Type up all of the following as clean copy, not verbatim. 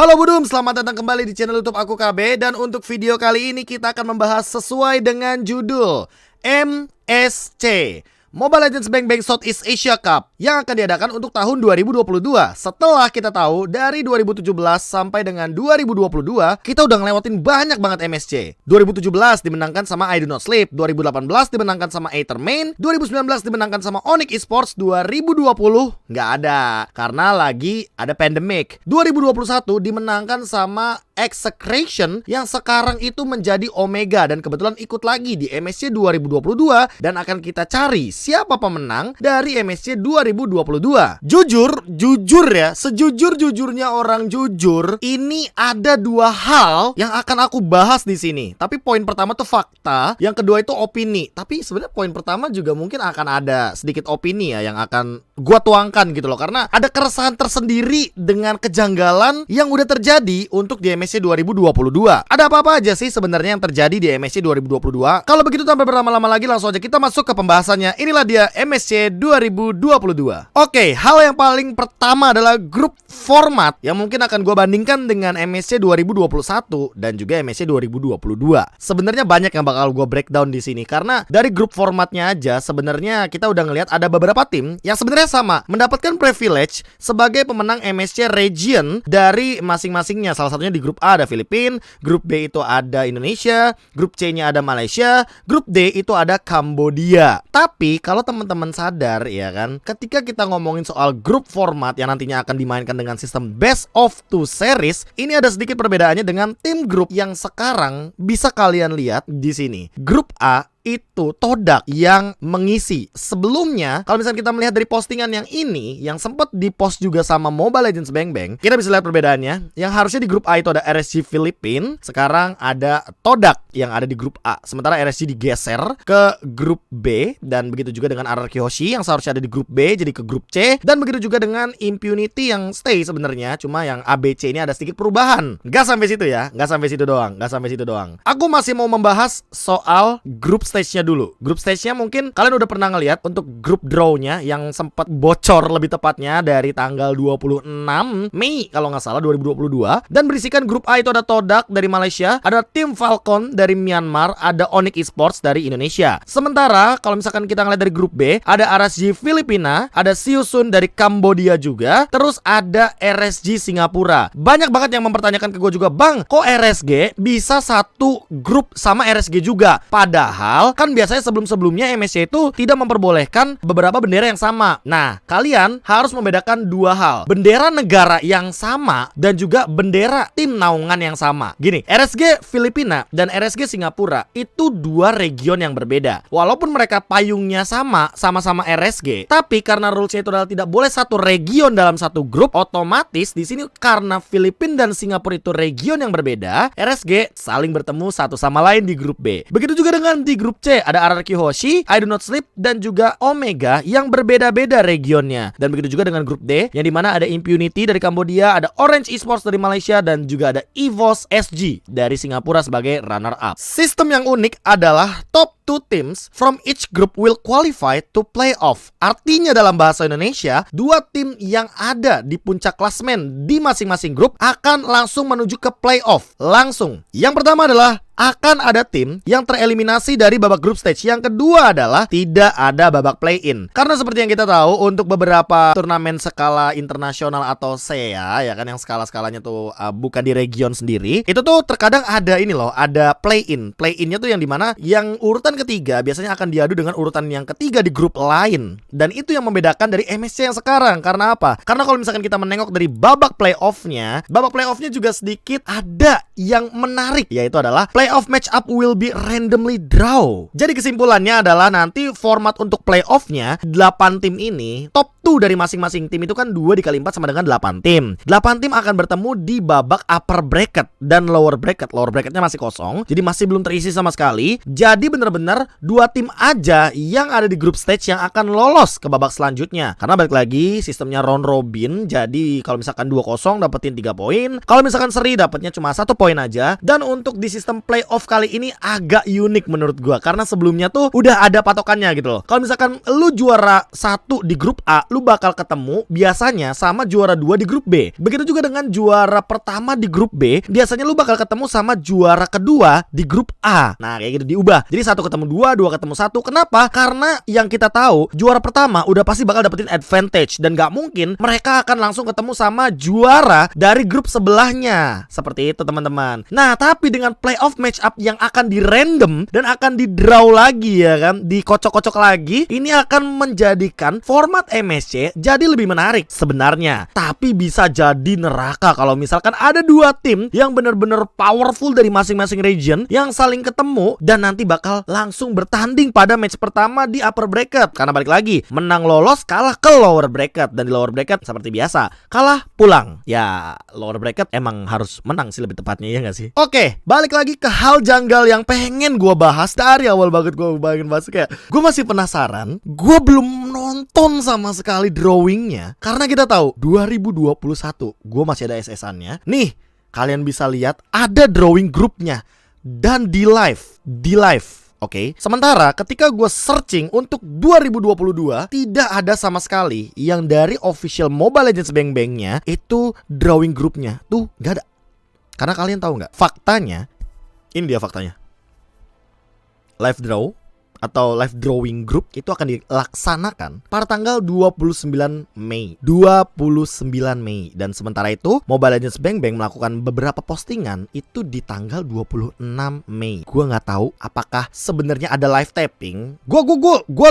Halo Budum, selamat datang kembali di channel YouTube aku KB. Dan untuk video kali ini kita akan membahas sesuai dengan judul MSC, Mobile Legends Bang Bang Southeast Asia Cup, yang akan diadakan untuk tahun 2022. Setelah kita tahu dari 2017 sampai dengan 2022 kita udah ngelewatin banyak banget MSC. 2017 dimenangkan sama I Do Not Sleep, 2018 dimenangkan sama Aethermain, 2019 dimenangkan sama Onyx Esports, 2020 nggak ada karena lagi ada pandemic. 2021 dimenangkan sama Execration yang sekarang itu menjadi Omega dan kebetulan ikut lagi di MSC 2022 dan akan kita cari siapa pemenang dari MSC 2022. Jujur ya, sejujur-jujurnya orang jujur, ini ada dua hal yang akan aku bahas di sini. Tapi poin pertama tuh fakta, yang kedua itu opini. Tapi sebenarnya poin pertama juga mungkin akan ada sedikit opini ya yang akan gua tuangkan gitu loh, karena ada keresahan tersendiri dengan kejanggalan yang udah terjadi untuk di MSC 2022. Ada apa-apa aja sih sebenarnya yang terjadi di MSC 2022? Kalau begitu tanpa berlama-lama lagi langsung aja kita masuk ke pembahasannya. Inilah dia MSC 2022. Oke, hal yang paling pertama adalah grup format yang mungkin akan gue bandingkan dengan MSC 2021 dan juga MSC 2022. Sebenarnya banyak yang bakal gue breakdown di sini karena dari grup formatnya aja sebenarnya kita udah ngelihat ada beberapa tim yang sebenarnya sama mendapatkan privilege sebagai pemenang MSC region dari masing-masingnya. Salah satunya di grup A ada Filipina, grup B itu ada Indonesia, grup C-nya ada Malaysia, grup D itu ada Kambodia. Tapi kalau teman-teman sadar ya kan, ketika kita ngomongin soal grup format yang nantinya akan dimainkan dengan sistem best of 2 series, ini ada sedikit perbedaannya dengan tim grup yang sekarang bisa kalian lihat di sini. Grup A itu Todak yang mengisi. Sebelumnya kalau misalnya kita melihat dari postingan yang ini yang sempat dipost juga sama Mobile Legends Bang Bang, kita bisa lihat perbedaannya. Yang harusnya di grup A itu ada RSG Filipina, sekarang ada Todak yang ada di grup A. Sementara RSG digeser ke grup B, dan begitu juga dengan RRQ Hoshi yang seharusnya ada di grup B jadi ke grup C, dan begitu juga dengan Impunity yang stay sebenarnya, cuma yang ABC ini ada sedikit perubahan. Gak sampai situ ya, gak sampai situ doang. Aku masih mau membahas soal grup stage-nya dulu. Grup stage-nya mungkin kalian udah pernah ngeliat untuk grup draw-nya yang sempat bocor lebih tepatnya dari tanggal 26 Mei kalau nggak salah 2022, dan berisikan grup A itu ada Todak dari Malaysia, ada Tim Falcon dari Myanmar, ada Onyx Esports dari Indonesia. Sementara kalau misalkan kita ngeliat dari grup B, ada RSG Filipina, ada Siusun dari Kambodia juga, terus ada RSG Singapura. Banyak banget yang mempertanyakan ke gue juga, "Bang, kok RSG bisa satu grup sama RSG juga?" Padahal kan biasanya sebelum-sebelumnya MSC itu tidak memperbolehkan beberapa bendera yang sama. Nah, kalian harus membedakan dua hal, bendera negara yang sama dan juga bendera tim naungan yang sama. Gini, RSG Filipina dan RSG Singapura itu dua region yang berbeda. Walaupun mereka payungnya sama-sama RSG, tapi karena rulesnya itu adalah tidak boleh satu region dalam satu grup, otomatis di sini karena Filipina dan Singapura itu region yang berbeda, RSG saling bertemu satu sama lain di grup B. Begitu juga dengan di grup C, ada RRQ Hoshi, I Do Not Sleep, dan juga Omega yang berbeda-beda regionnya. Dan begitu juga dengan grup D, yang dimana ada Impunity dari Kambodia, ada Orange Esports dari Malaysia, dan juga ada EVOS SG dari Singapura sebagai runner-up. Sistem yang unik adalah top 2 teams from each group will qualify to play off. Artinya dalam bahasa Indonesia, dua tim yang ada di puncak klasmen di masing-masing grup akan langsung menuju ke playoff langsung. Yang pertama adalah akan ada tim yang tereliminasi dari babak group stage. Yang kedua adalah tidak ada babak play-in. Karena seperti yang kita tahu, untuk beberapa turnamen skala internasional atau SEA ya kan, yang skala-skalanya tuh bukan di region sendiri, itu tuh terkadang ada ini loh, ada play-in. Play-innya tuh yang dimana yang urutan ketiga biasanya akan diadu dengan urutan yang ketiga di grup lain. Dan itu yang membedakan dari MSC yang sekarang. Karena apa? Karena kalau misalkan kita menengok dari babak playoff-nya juga sedikit ada yang menarik, yaitu adalah playoff match up will be randomly draw. Jadi kesimpulannya adalah nanti format untuk playoff-nya 8 tim ini, top 2 dari masing-masing tim itu kan 2 dikali 4 sama dengan 8 tim. 8 tim akan bertemu di babak upper bracket dan lower bracket. Lower bracketnya masih kosong, jadi masih belum terisi sama sekali. Jadi bener-bener benar-benar 2 tim aja yang ada di grup stage yang akan lolos ke babak selanjutnya. Karena balik lagi sistemnya round robin, jadi kalau misalkan 2-0 dapetin 3 poin. Kalau misalkan seri dapatnya cuma 1 poin aja. Dan untuk di sistem playoff kali ini agak unik menurut gua, karena sebelumnya tuh udah ada patokannya gitu loh. Kalau misalkan lu juara 1 di grup A, lu bakal ketemu biasanya sama juara 2 di grup B. Begitu juga dengan juara pertama di grup B, biasanya lu bakal ketemu sama juara kedua di grup A. Nah, kayak gitu diubah. Jadi 1 ketemu 2, 2 ketemu 1. Kenapa? Karena yang kita tahu, juara pertama udah pasti bakal dapetin advantage, dan gak mungkin mereka akan langsung ketemu sama juara dari grup sebelahnya. Seperti itu teman-teman. Nah, tapi dengan playoff match up yang akan di random dan akan di draw lagi ya kan, dikocok-kocok lagi, ini akan menjadikan format MSC jadi lebih menarik sebenarnya. Tapi bisa jadi neraka kalau misalkan ada 2 tim yang benar-benar powerful dari masing-masing region yang saling ketemu dan nanti bakal langsung bertanding pada match pertama di upper bracket. Karena balik lagi, menang lolos kalah ke lower bracket, dan di lower bracket seperti biasa kalah pulang. Ya, lower bracket emang harus menang sih lebih tepatnya, ya nggak sih? Oke, balik lagi ke hal janggal yang pengen gue bahas dari awal banget. Gue pengen bahas kayak gue masih penasaran. Gue belum nonton sama sekali drawingnya, karena kita tahu 2021 gue masih ada SS-annya. Nih, kalian bisa lihat ada drawing grupnya dan di live. Oke. Sementara ketika gue searching untuk 2022, tidak ada sama sekali yang dari official Mobile Legends Bang Bangnya itu drawing grupnya. Tuh gak ada. Karena kalian tahu nggak? Faktanya, ini dia faktanya. Live draw atau live drawing group itu akan dilaksanakan pada tanggal 29 Mei. Dan sementara itu Mobile Legends Bang Bang melakukan beberapa postingan itu di tanggal 26 Mei. Gua nggak tahu apakah sebenarnya ada live tapping. Gua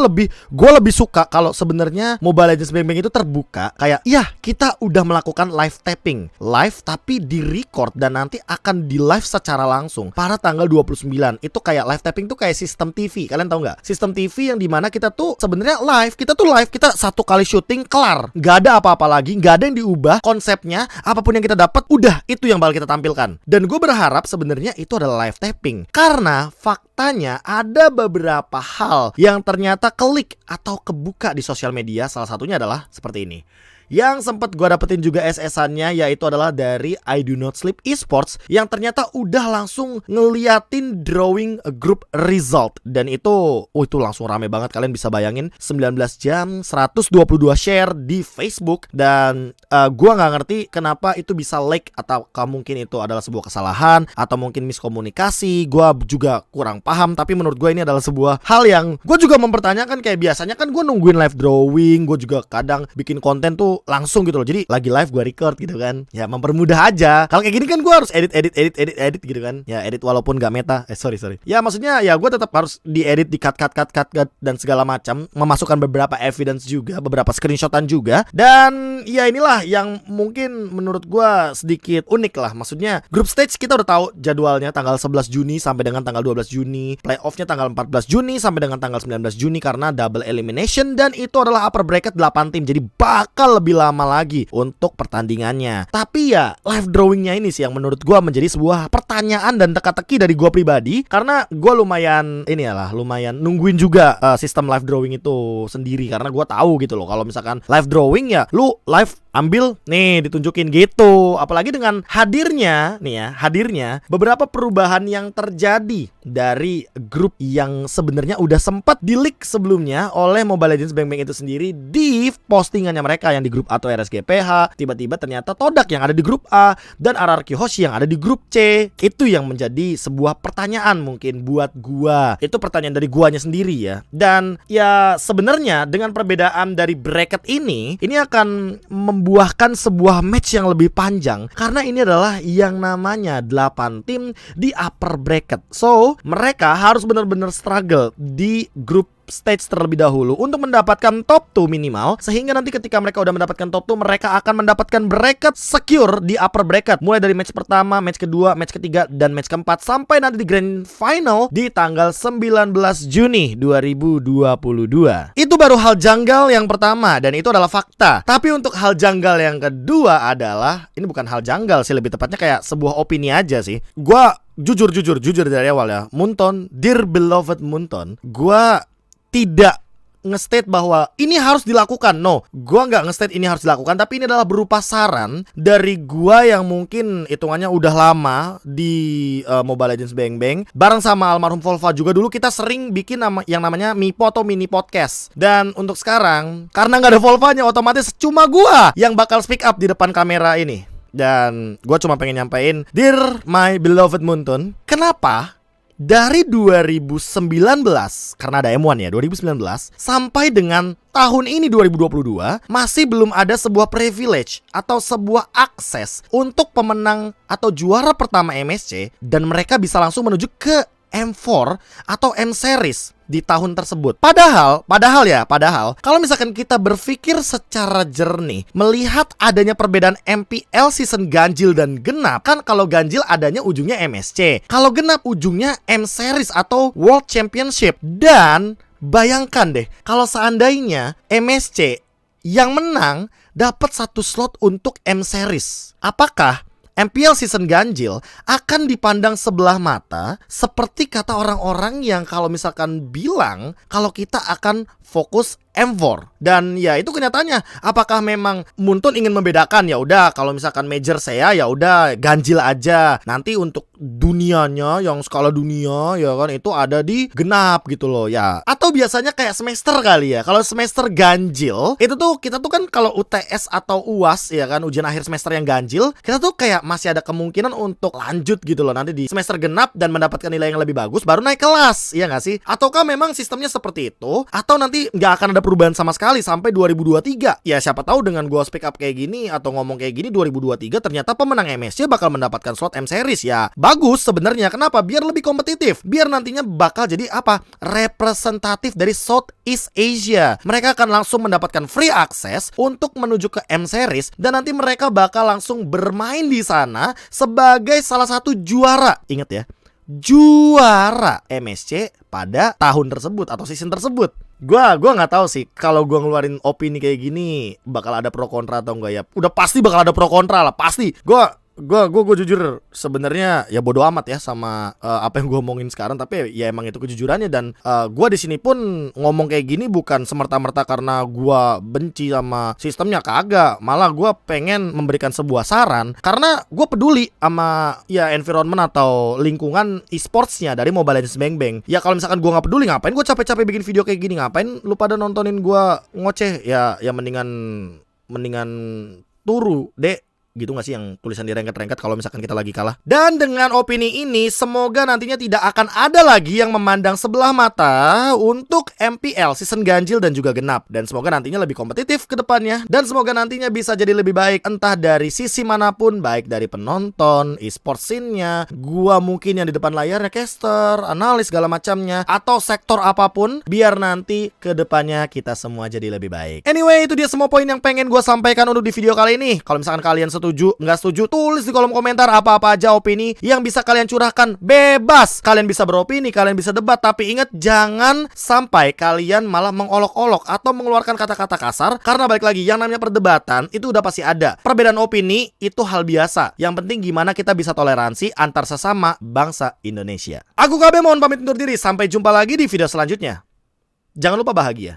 lebih suka kalau sebenarnya Mobile Legends Bang Bang itu terbuka, kayak ya kita udah melakukan live tapping, live tapi di record dan nanti akan di live secara langsung pada tanggal 29. Itu kayak live tapping tuh kayak sistem TV. Kalian tahu nggak? Sistem TV yang dimana kita tuh sebenarnya live, kita 1 kali syuting kelar, nggak ada apa-apa lagi, nggak ada yang diubah konsepnya, apapun yang kita dapat udah itu yang bakal kita tampilkan. Dan gue berharap sebenarnya itu adalah live tapping, karena faktanya ada beberapa hal yang ternyata klik atau kebuka di sosial media. Salah satunya adalah seperti ini. Yang sempat gue dapetin juga SS-annya, yaitu adalah dari I Do Not Sleep Esports, yang ternyata udah langsung ngeliatin drawing group result. Dan itu langsung rame banget. Kalian bisa bayangin 19 jam 122 share di Facebook. Dan gue gak ngerti kenapa itu bisa leak, atau mungkin itu adalah sebuah kesalahan atau mungkin miskomunikasi. Gue juga kurang paham, tapi menurut gue ini adalah sebuah hal yang gue juga mempertanyakan. Kayak biasanya kan gue nungguin live drawing, gue juga kadang bikin konten tuh langsung gitu loh. Jadi lagi live gue record gitu kan. Ya mempermudah aja. Kalau kayak gini kan gue harus edit gitu kan. Ya edit walaupun gak meta. Sorry. Ya maksudnya ya gue tetap harus diedit, di cut dan segala macam. Memasukkan beberapa evidence juga, beberapa screenshotan juga. Dan ya inilah yang mungkin menurut gue sedikit unik lah. Maksudnya group stage kita udah tahu jadwalnya tanggal 11 Juni sampai dengan tanggal 12 Juni. Playoffnya tanggal 14 Juni sampai dengan tanggal 19 Juni karena double elimination. Dan itu adalah upper bracket 8 tim. Jadi bakal lebih lama lagi untuk pertandingannya. Tapi ya live drawingnya ini sih yang menurut gue menjadi sebuah pertanyaan dan teka-teki dari gue pribadi. Karena gue lumayan nungguin juga sistem live drawing itu sendiri. Karena gue tahu gitu loh, kalau misalkan live drawing ya lu live ambil nih ditunjukin gitu. Apalagi dengan hadirnya beberapa perubahan yang terjadi dari grup yang sebenarnya udah sempat di-leak sebelumnya oleh Mobile Legends Bang Bang itu sendiri di postingannya mereka yang di grup A atau RSGPH. Tiba-tiba ternyata Todak yang ada di grup A dan RRQ Hoshi yang ada di grup C. Itu yang menjadi sebuah pertanyaan mungkin buat gua. Itu pertanyaan dari guanya sendiri ya. Dan ya sebenarnya dengan perbedaan dari bracket ini akan membuahkan sebuah match yang lebih panjang, karena ini adalah yang namanya 8 tim di upper bracket. So mereka harus benar-benar struggle di grup stage terlebih dahulu untuk mendapatkan top 2 minimal, sehingga nanti ketika mereka udah mendapatkan top 2, mereka akan mendapatkan bracket secure di upper bracket, mulai dari match pertama, match kedua, match ketiga, dan match keempat, sampai nanti di grand final di tanggal 19 Juni 2022. Itu baru hal janggal yang pertama, dan itu adalah fakta. Tapi untuk hal janggal yang kedua adalah, ini bukan hal janggal sih, lebih tepatnya kayak sebuah opini aja sih. Gua jujur dari awal ya, Moonton, dear beloved Moonton, gua tidak nge-state bahwa ini harus dilakukan. No, gua nggak nge-state ini harus dilakukan, tapi ini adalah berupa saran dari gua yang mungkin hitungannya udah lama di Mobile Legends Bang Bang. Bareng sama almarhum Volva juga, dulu kita sering bikin yang namanya Mipo atau mini podcast. Dan untuk sekarang, karena nggak ada Volvanya, otomatis cuma gua yang bakal speak up di depan kamera ini. Dan gue cuma pengen nyampein, dear my beloved Moonton, kenapa dari 2019, karena ada M1 ya, 2019, sampai dengan tahun ini 2022, masih belum ada sebuah privilege atau sebuah akses untuk pemenang atau juara pertama MSC, dan mereka bisa langsung menuju ke M4 atau M Series di tahun tersebut. Padahal kalau misalkan kita berpikir secara jernih, melihat adanya perbedaan MPL season ganjil dan genap, kan kalau ganjil adanya ujungnya MSC, kalau genap ujungnya M Series atau World Championship. Dan bayangkan deh, kalau seandainya MSC yang menang dapat satu slot untuk M Series, apakah MPL season ganjil akan dipandang sebelah mata seperti kata orang-orang yang kalau misalkan bilang kalau kita akan fokus M4? Dan ya itu kenyataannya. Apakah memang Moonton ingin membedakan, ya udah kalau misalkan major saya ya udah ganjil aja, nanti untuk dunianya yang skala dunia ya kan itu ada di genap gitu loh ya. Atau biasanya kayak semester kali ya, kalau semester ganjil itu tuh kita tuh kan kalau UTS atau UAS ya kan, ujian akhir semester yang ganjil, kita tuh kayak masih ada kemungkinan untuk lanjut gitu loh nanti di semester genap dan mendapatkan nilai yang lebih bagus baru naik kelas, ya nggak sih? Ataukah memang sistemnya seperti itu, atau nanti nggak akan ada perubahan sama sekali sampai 2023? Ya siapa tahu dengan gua speak up kayak gini atau ngomong kayak gini, 2023 ternyata pemenang MSC bakal mendapatkan slot M Series. Ya bagus sebenarnya. Kenapa? Biar lebih kompetitif, biar nantinya bakal jadi apa? Representatif dari Southeast Asia. Mereka akan langsung mendapatkan free access untuk menuju ke M Series, dan nanti mereka bakal langsung bermain di sana sebagai salah satu juara. Ingat ya, juara MSC pada tahun tersebut atau season tersebut. Gua nggak tahu sih kalau gua ngeluarin opini kayak gini bakal ada pro kontra atau enggak ya. Udah pasti bakal ada pro kontra lah, pasti. Gue jujur sebenarnya ya bodo amat ya sama apa yang gue omongin sekarang, tapi ya emang itu kejujurannya. Dan gue di sini pun ngomong kayak gini bukan semerta-merta karena gue benci sama sistemnya, kagak. Malah gue pengen memberikan sebuah saran karena gue peduli sama ya environment atau lingkungan e-sportsnya dari Mobile Legends Bang Bang. Ya kalau misalkan gue nggak peduli, ngapain gue capek-capek bikin video kayak gini? Ngapain lu pada nontonin gue ngoceh? Ya mendingan turu dek, gitu gak sih yang tulisan di rengket-rengket kalau misalkan kita lagi kalah. Dan dengan opini ini, semoga nantinya tidak akan ada lagi yang memandang sebelah mata untuk MPL season ganjil dan juga genap. Dan semoga nantinya lebih kompetitif ke depannya, dan semoga nantinya bisa jadi lebih baik entah dari sisi manapun, baik dari penonton, e-sport scene-nya, gua mungkin yang di depan layarnya, caster, analis segala macamnya, atau sektor apapun, biar nanti ke depannya kita semua jadi lebih baik. Anyway, itu dia semua poin yang pengen gua sampaikan untuk di video kali ini. Kalau misalkan kalian setuju, nggak setuju, tulis di kolom komentar apa-apa aja opini yang bisa kalian curahkan, bebas. Kalian bisa beropini, kalian bisa debat, tapi ingat jangan sampai kalian malah mengolok-olok atau mengeluarkan kata-kata kasar, karena balik lagi yang namanya perdebatan itu udah pasti ada. Perbedaan opini itu hal biasa. Yang penting gimana kita bisa toleransi antar sesama bangsa Indonesia. Aku KB mohon pamit undur diri, sampai jumpa lagi di video selanjutnya. Jangan lupa bahagia.